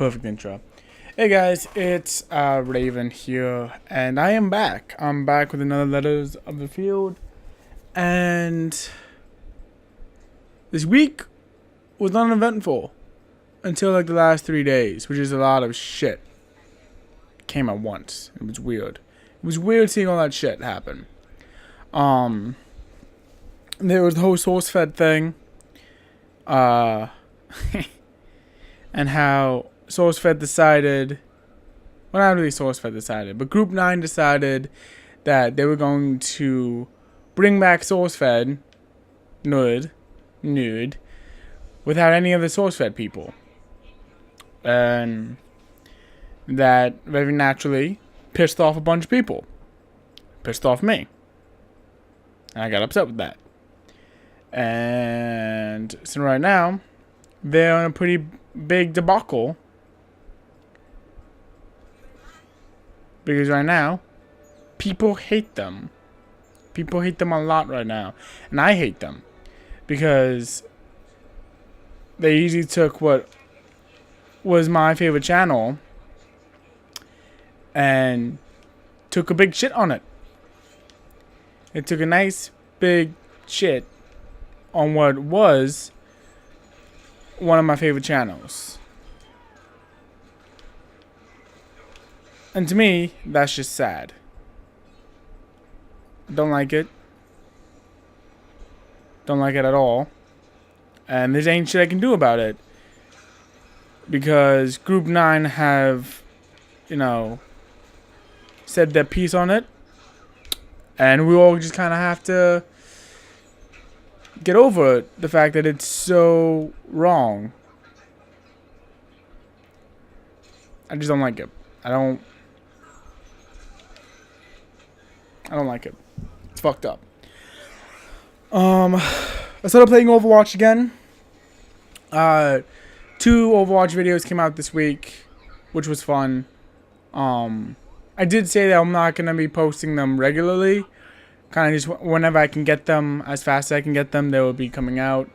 Perfect intro. Hey guys, it's Raven here, and I am back. I'm back with another Letters of the Field, and this week was uneventful until like the last 3 days, which is a lot of shit. Came at once. It was weird. It was weird seeing all that shit happen. There was the whole SourceFed thing, and how SourceFed decided, well, not really SourceFed decided, but Group 9 decided that they were going to bring back SourceFed, nerd, without any of the SourceFed people. And that very naturally pissed off a bunch of people. Pissed off me. And I got upset with that. And so right now, they're in a pretty big debacle. Because right now, people hate them. People hate them a lot right now. And I hate them. Because they easily took what was my favorite channel and took a big shit on it. It took a nice big shit on what was one of my favorite channels. And to me, that's just sad. Don't like it. Don't like it at all. And there's ain't shit I can do about it. Because Group 9 have, said their piece on it. And we all just kind of have to get over it. The fact that it's so wrong. I just don't like it. I don't like it. It's fucked up. I started playing Overwatch again. 2 Overwatch videos came out this week, which was fun. I did say that I'm not gonna be posting them regularly. Kind of just whenever I can get them, as fast as I can get them, they will be coming out.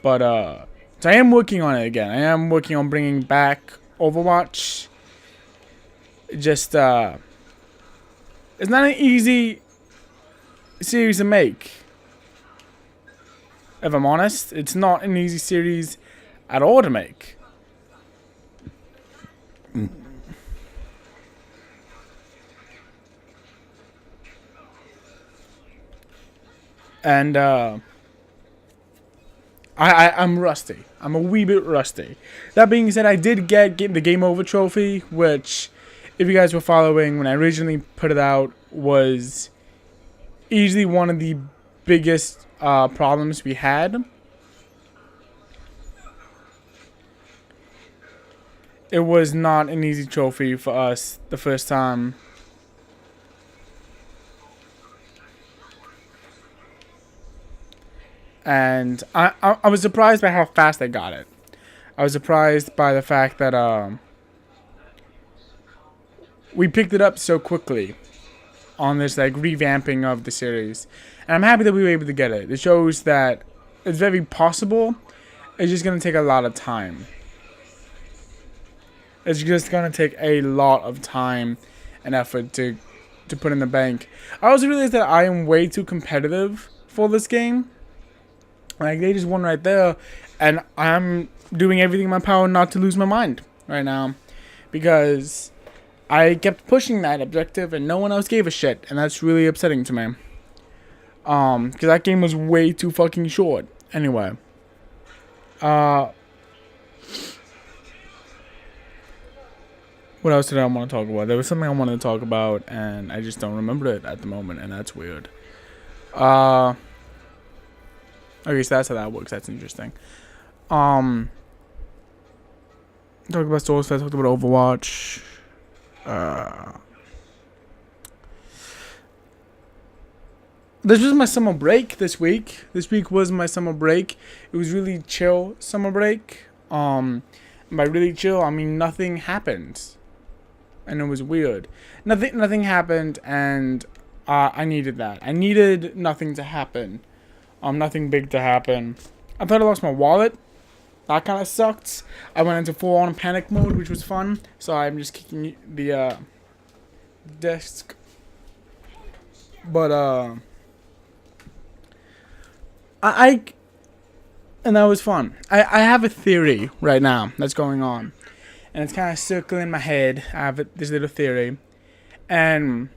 But so I am working on it again. I am working on bringing back Overwatch. Just it's not an easy series to make. If I'm honest, it's not an easy series at all to make. And I'm rusty. I'm a wee bit rusty. That being said, I did get the Game Over trophy, which, if you guys were following when I originally put it out, was easily one of the biggest problems we had. It was not an easy trophy for us the first time. And I was surprised by how fast I got it. I was surprised by the fact that we picked it up so quickly on this revamping of the series. And I'm happy that we were able to get it. It shows that it's very possible. It's just going to take a lot of time. It's just going to take a lot of time and effort to put in the bank. I also realized that I am way too competitive for this game. Like, they just won right there. And I'm doing everything in my power not to lose my mind right now. Because I kept pushing that objective and no one else gave a shit. And that's really upsetting to me. Because that game was way too fucking short. Anyway. What else did I want to talk about? There was something I wanted to talk about and I just don't remember it at the moment. And that's weird. Okay, so that's how that works. That's interesting. Talked about SourceFed, talked about Overwatch. This was my summer break this week. This week was my summer break. It was really chill summer break. By really chill, I mean nothing happened. And it was weird. Nothing happened and I needed that. I needed nothing to happen. Nothing big to happen. I thought I lost my wallet. that kind of sucked. I went into full-on panic mode, which was fun. So I'm just kicking the desk. But I and that was fun. I have a theory right now that's going on, and it's kind of circling in my head. I have this little theory, and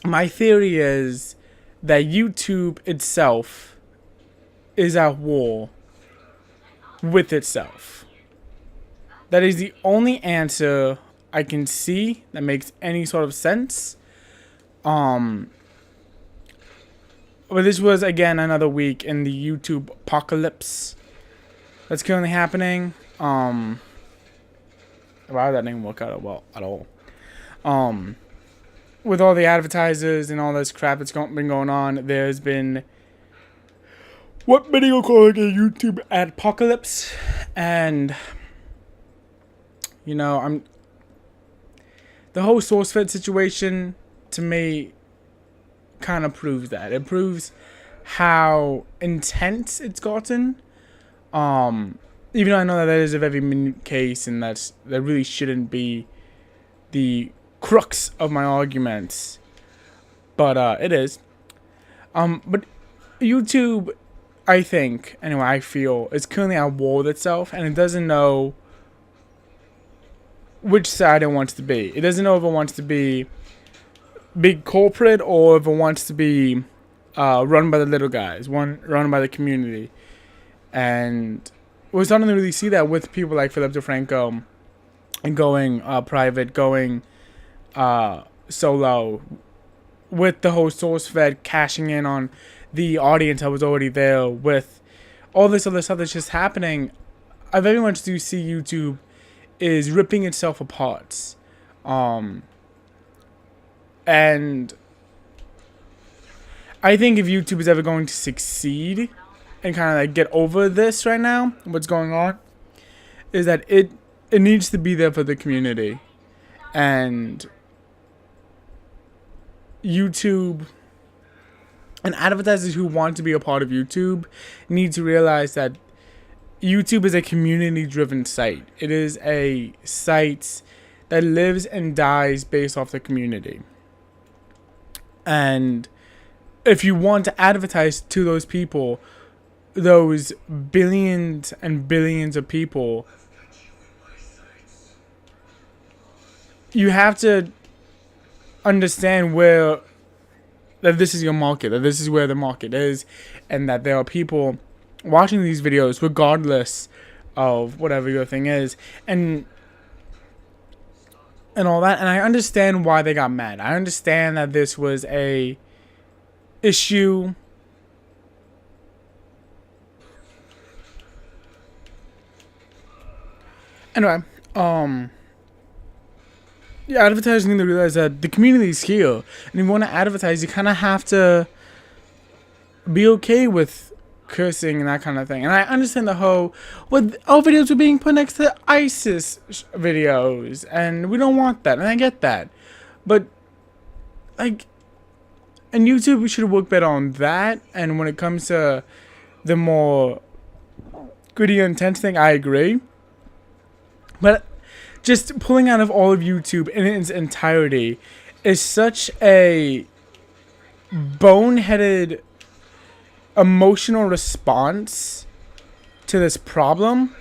my theory is that YouTube itself is at war with itself. That is the only answer I can see that makes any sort of sense. But this was again another week in the YouTube apocalypse that's currently happening. Why that didn't work out well at all. With all the advertisers and all this crap that's been going on, there's been what many will call like a YouTube apocalypse, and you know, the whole SourceFed situation to me kind of proves that. It proves how intense it's gotten. Even though I know that is a very minute case, and that really shouldn't be the crux of my arguments, but it is. But YouTube, I think, anyway, I feel, is currently at war with itself, and it doesn't know which side it wants to be. It doesn't know if it wants to be big corporate or if it wants to be run by the little guys, run by the community. And we're starting to really see that with people like Philip DeFranco and going private, going solo, with the whole SourceFed cashing in on the audience that was already there, with all this other stuff that's just happening. I very much do see YouTube is ripping itself apart. And I think if YouTube is ever going to succeed and kind of like get over this right now, what's going on, is that it needs to be there for the community. And YouTube and advertisers who want to be a part of YouTube need to realize that YouTube is a community-driven site. It is a site that lives and dies based off the community. And if you want to advertise to those people, those billions and billions of people, you have to understand that this is your market, that this is where the market is, and that there are people watching these videos regardless of whatever your thing is, and all that. And I understand why they got mad. I understand that this was a issue anyway. Yeah, advertising need to realize that the community is here, and if you want to advertise, you kind of have to be okay with cursing and that kind of thing. And I understand the whole, well, our videos were being put next to ISIS videos, and we don't want that, and I get that. But, like, and YouTube, we should work better on that. And when it comes to the more gritty, intense thing, I agree. But just pulling out of all of YouTube in its entirety is such a boneheaded emotional response to this problem.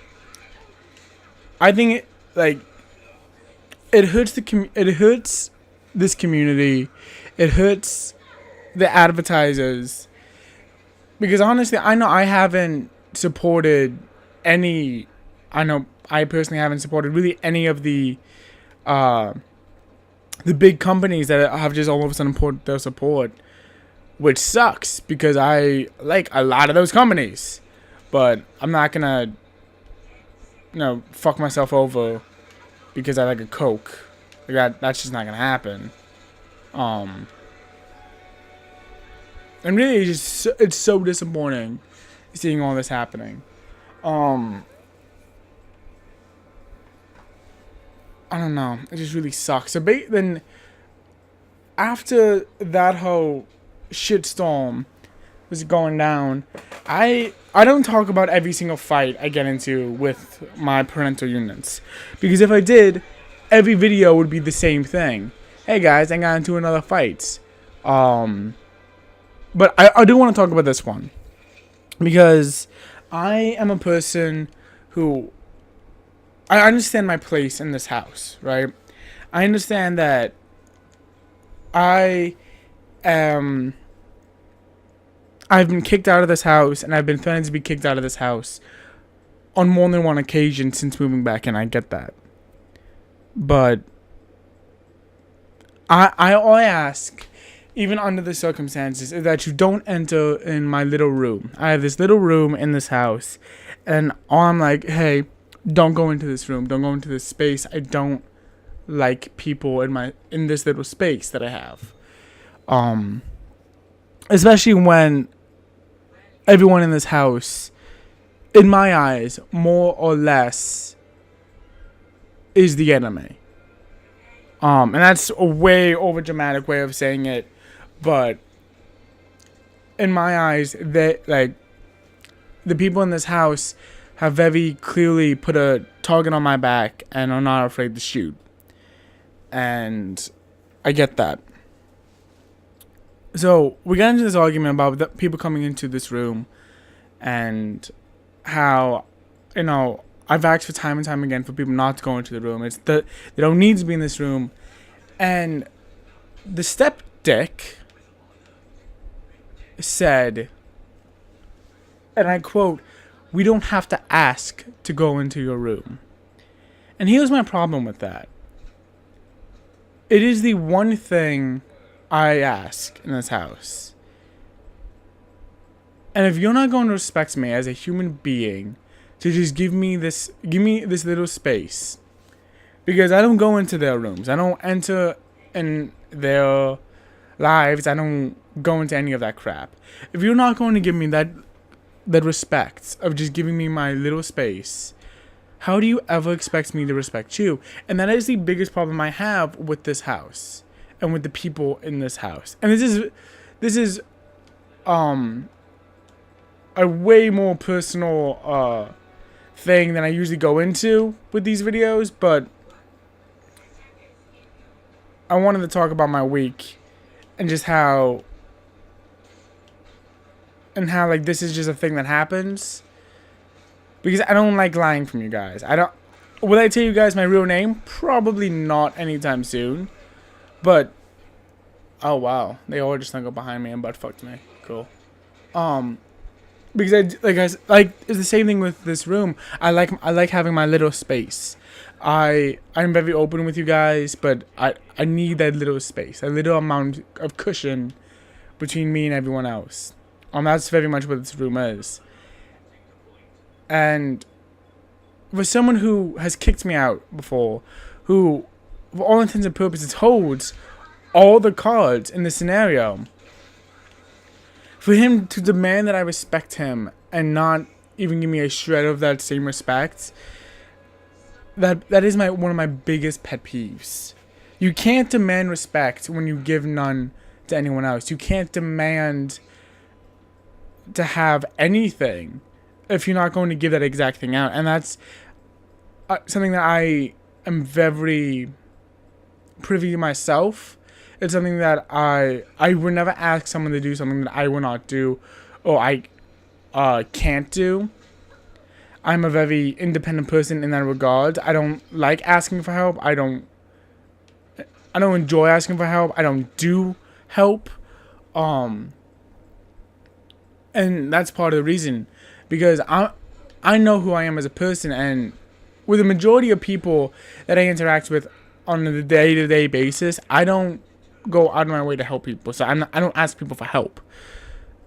I think it hurts it hurts this community. It hurts the advertisers, because honestly, I know I haven't supported any. I know I personally haven't supported really any of the big companies that have just all of a sudden put their support, which sucks because I like a lot of those companies, but I'm not gonna, fuck myself over because I like a Coke. Like that's just not gonna happen. And really, it's so disappointing seeing all this happening. I don't know. It just really sucks. So then, after that whole shitstorm, was going down, I don't talk about every single fight I get into with my parental units, because if I did, every video would be the same thing. Hey guys, I got into another fight. But I do want to talk about this one, because I am a person who, I understand my place in this house, right? I understand that I am, I've been kicked out of this house, and I've been threatened to be kicked out of this house on more than one occasion since moving back in. I get that. But all I ask, even under the circumstances, is that you don't enter in my little room. I have this little room in this house, and I'm like, hey, don't go into this room. Don't go into this space. I don't like people in this little space that I have. Especially when everyone in this house, in my eyes, more or less, is the enemy. And that's a way over dramatic way of saying it, but in my eyes, the people in this house have very clearly put a target on my back and are not afraid to shoot. And I get that. So we got into this argument about the people coming into this room, and how, I've asked for time and time again for people not to go into the room. It's that they don't need to be in this room. And the step dick said, and I quote, "We don't have to ask to go into your room." And here's my problem with that. It is the one thing I ask in this house. And if you're not going to respect me as a human being, to just give me this little space, because I don't go into their rooms, I don't enter in their lives, I don't go into any of that crap. If you're not going to give me that respect of just giving me my little space, how do you ever expect me to respect you? And that is the biggest problem I have with this house and with the people in this house. And this is a way more personal thing than I usually go into with these videos, but I wanted to talk about my week and just how like this is just a thing that happens, because I don't like lying from you guys. Will I tell you guys my real name? Probably not anytime soon. But oh wow, they all just snuggled behind me and butt fucked me. Cool. Because it's the same thing with this room. I like having my little space. I'm very open with you guys, but I need that little space, a little amount of cushion between me and everyone else. That's very much what this room is. And for someone who has kicked me out before, who, for all intents and purposes, holds all the cards in this scenario, for him to demand that I respect him and not even give me a shred of that same respect, that is one of my biggest pet peeves. You can't demand respect when you give none to anyone else. You can't demand to have anything if you're not going to give that exact thing out. And that's something that I am very privy to myself. It's something that I would never ask someone to do something that I will not do, or I can't do. I'm a very independent person in that regard. I don't like asking for help. I don't enjoy asking for help. I don't do help. And that's part of the reason, because I know who I am as a person, and with the majority of people that I interact with on a day-to-day basis, I don't go out of my way to help people. So I don't ask people for help.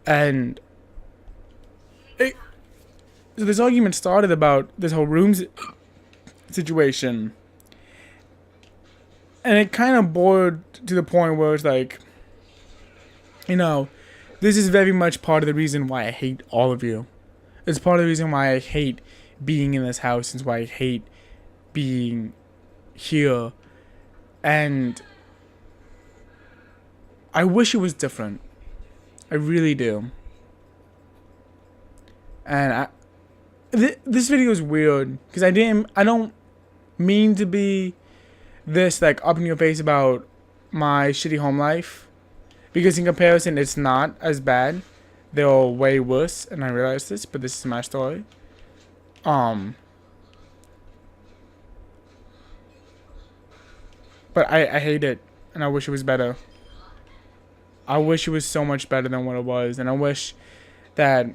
And so this argument started about this whole room situation, and it kind of boiled to the point where it's like, this is very much part of the reason why I hate all of you. It's part of the reason why I hate being in this house. It's why I hate being here. And I wish it was different. I really do. And this video is weird because I don't mean to be this like up in your face about my shitty home life, because in comparison it's not as bad. They're way worse, and I realize this, but this is my story. But I hate it, and I wish it was better. I wish it was so much better than what it was, and I wish that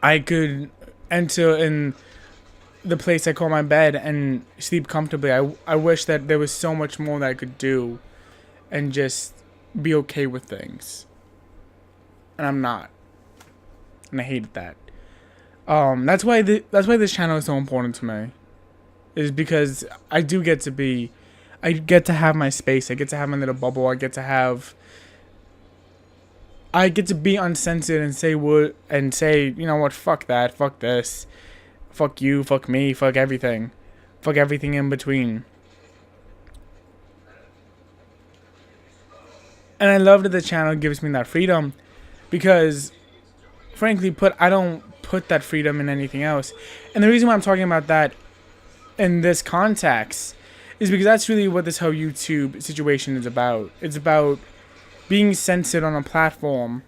I could enter in the place I call my bed and sleep comfortably. I wish that there was so much more that I could do and just be okay with things. And I'm not. And I hate that. That's why this channel is so important to me. Is because I get to have my space. I get to have my little bubble. I get to be uncensored and say, you know what, fuck that, fuck this, fuck you, fuck me, fuck everything in between. And I love that the channel gives me that freedom, because frankly I don't put that freedom in anything else. And the reason why I'm talking about that in this context is because that's really what this whole YouTube situation is about. It's about being censored on a platform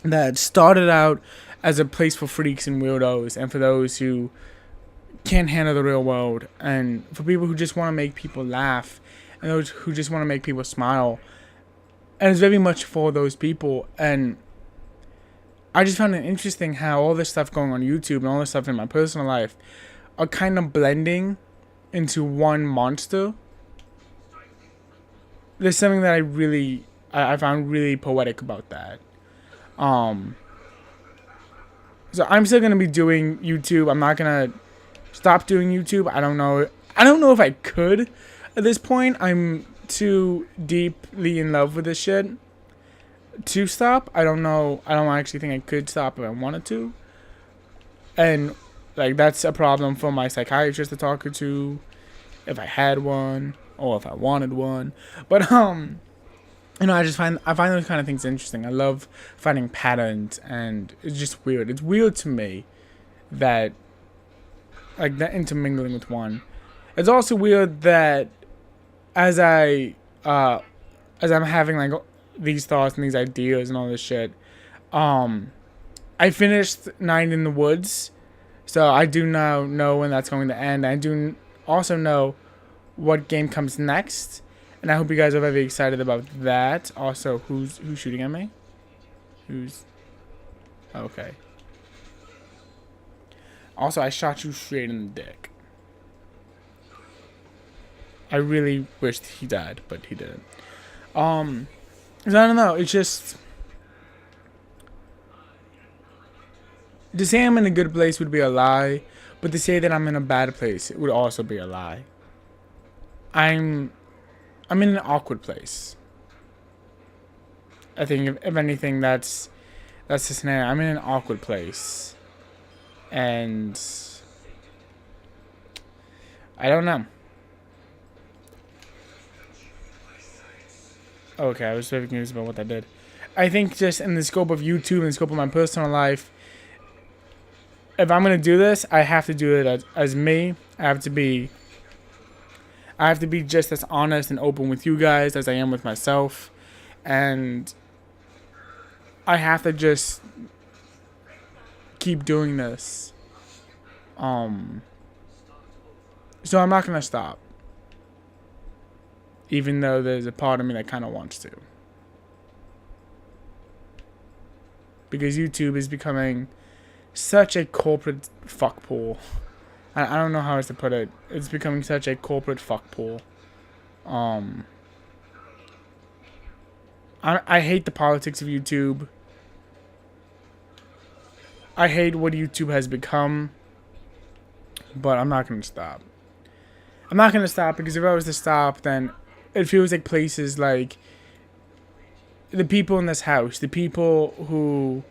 that started out as a place for freaks and weirdos, and for those who can't handle the real world, and for people who just want to make people laugh, and those who just want to make people smile. And it's very much for those people. And I just found it interesting how all this stuff going on YouTube and all this stuff in my personal life are kind of blending into one monster. There's something that I found really poetic about that. So I'm still gonna be doing YouTube. I'm not gonna stop doing YouTube. I don't know if I could at this point. I'm too deeply in love with this shit to stop. I don't know. I don't actually think I could stop if I wanted to. And like, that's a problem for my psychiatrist to talk to, if I had one or if I wanted one. But you know, I find those kind of things interesting. I love finding patterns, and it's just weird. It's weird to me that like that intermingling with one. It's also weird that as I'm having like these thoughts and these ideas and all this shit, I finished Night in the Woods, so I do now know when that's going to end. I do also know what game comes next, and I hope you guys are very excited about that. Also, who's shooting at me? Okay. Also, I shot you straight in the dick. I really wished he died, but he didn't. I don't know. It's just to say I'm in a good place would be a lie, but to say that I'm in a bad place, it would also be a lie. I'm in an awkward place. I think if anything, that's the scenario. I'm in an awkward place, and I don't know. Okay, I was very confused about what I did. I think just in the scope of YouTube and the scope of my personal life, if I'm gonna do this, I have to do it as me. I have to be just as honest and open with you guys as I am with myself, and I have to just keep doing this. So I'm not gonna stop, even though there's a part of me that kind of wants to, because YouTube is becoming such a corporate fuckpool. I don't know how else to put it. It's becoming such a corporate fuckpool. I hate the politics of YouTube. I hate what YouTube has become. But I'm not going to stop. I'm not going to stop, because if I was to stop, then it feels like places like the people in this house, the people who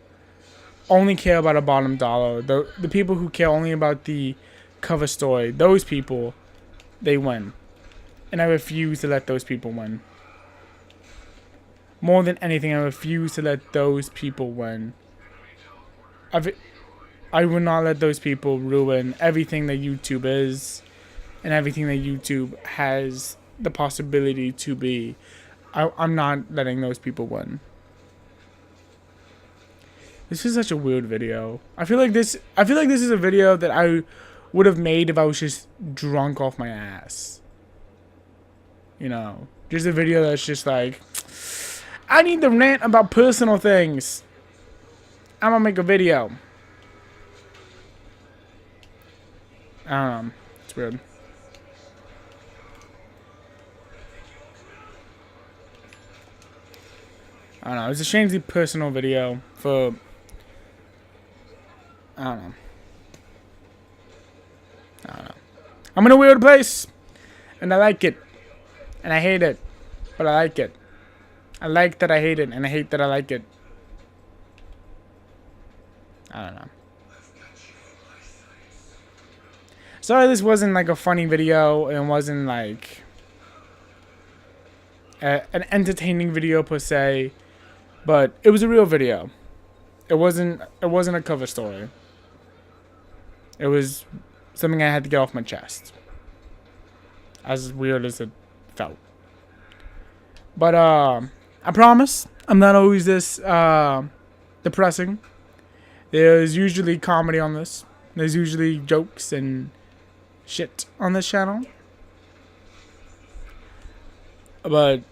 only care about a bottom dollar, the people who care only about the cover story, those people, they win. And I refuse to let those people win. More than anything, I refuse to let those people win. I would not let those people ruin everything that YouTube is and everything that YouTube has the possibility to be. I'm not letting those people win. This is such a weird video. I feel like this is a video that I would have made if I was just drunk off my ass. You know, just a video that's just like, I need to rant about personal things. I'm gonna make a video. It's weird. I don't know. It's a shamefully personal video for. I don't know. I'm in a weird place, and I like it, and I hate it, but I like it. I like that I hate it, and I hate that I like it. I don't know. Sorry, this wasn't like a funny video, and wasn't like an entertaining video per se, but it was a real video. It wasn't a cover story. It was something I had to get off my chest. As weird as it felt. But I promise I'm not always this depressing. There's usually comedy on this. There's usually jokes and shit on this channel. But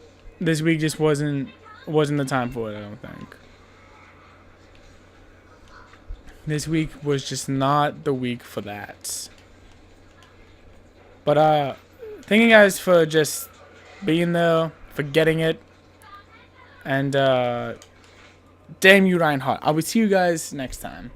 this week just wasn't the time for it, I don't think. This week was just not the week for that. But thank you guys for just being there, for getting it. And damn you, Reinhardt. I will see you guys next time.